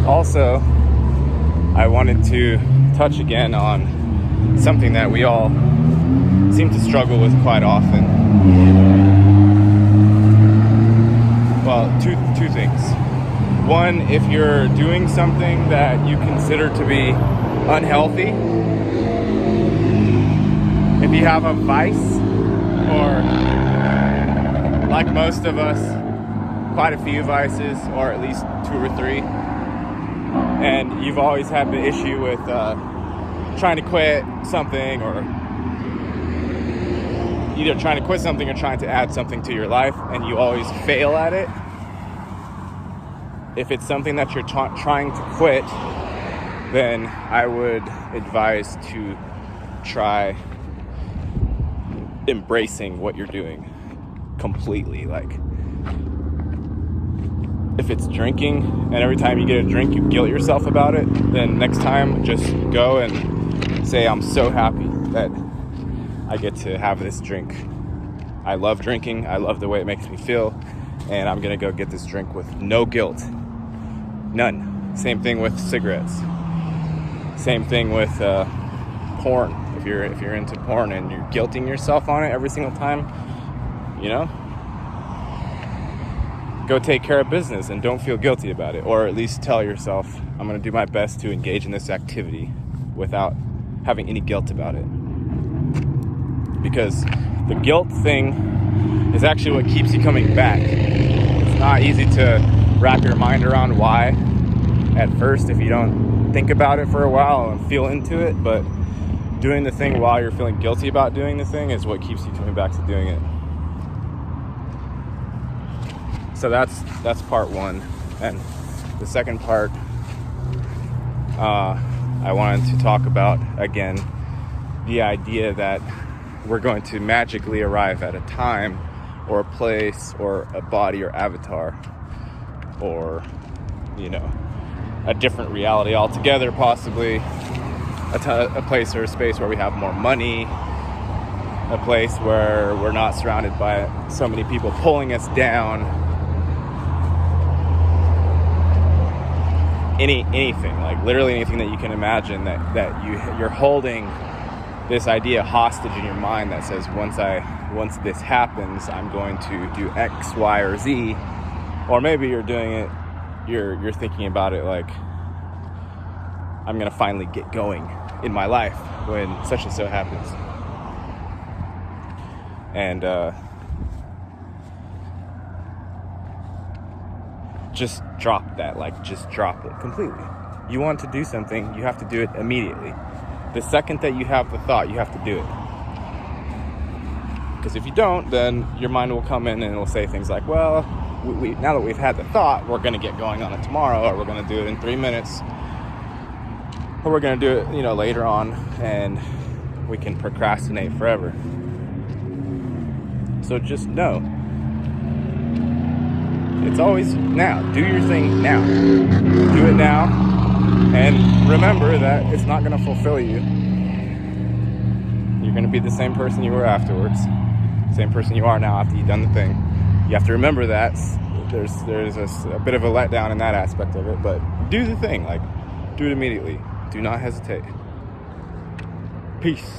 Also, I wanted to touch again on something that we all seem to struggle with quite often. Well, two things. One, if you're doing something that you consider to be unhealthy, if you have a vice, or like most of us, quite a few vices, or at least 2 or 3, and you've always had the issue with trying to quit something, or either trying to quit something or trying to add something to your life, and you always fail at it. If it's something that you're trying to quit, then I would advise to try embracing what you're doing completely. Like, if it's drinking, and every time you get a drink you guilt yourself about it, then next time just go and say, I'm so happy that I get to have this drink. I love drinking, I love the way it makes me feel, and I'm gonna go get this drink with no guilt. None. Same thing with cigarettes. Same thing with porn. If you're into porn and you're guilting yourself on it every single time, go take care of business and don't feel guilty about it. Or at least tell yourself, I'm going to do my best to engage in this activity without having any guilt about it. Because the guilt thing is actually what keeps you coming back. It's not easy to wrap your mind around why at first if you don't think about it for a while and feel into it, but doing the thing while you're feeling guilty about doing the thing is what keeps you coming back to doing it. So that's part one. And the second part, I wanted to talk about, again, the idea that we're going to magically arrive at a time or a place or a body or avatar or, a different reality altogether, possibly a place or a space where we have more money, a place where we're not surrounded by so many people pulling us down. Anything, like literally anything that you can imagine that you're holding this idea hostage in your mind that says, once this happens, I'm going to do X, Y, or Z. Or maybe you're doing it, you're thinking about it like, I'm gonna finally get going in my life when such and so happens. And just drop that, just drop it completely. You want to do something, you have to do it immediately. The second that you have the thought, you have to do it. Because if you don't, then your mind will come in and it will say things like, well, now that we've had the thought, we're going to get going on it tomorrow, or we're going to do it in 3 minutes, or we're going to do it, later on, and we can procrastinate forever. So just know, it's always now. Do your thing now. Do it now, and remember that it's not going to fulfill you. You're going to be the same person you were afterwards, same person you are now after you've done the thing. You have to remember that. There's a bit of a letdown in that aspect of it, but do the thing. Do it immediately. Do not hesitate. Peace.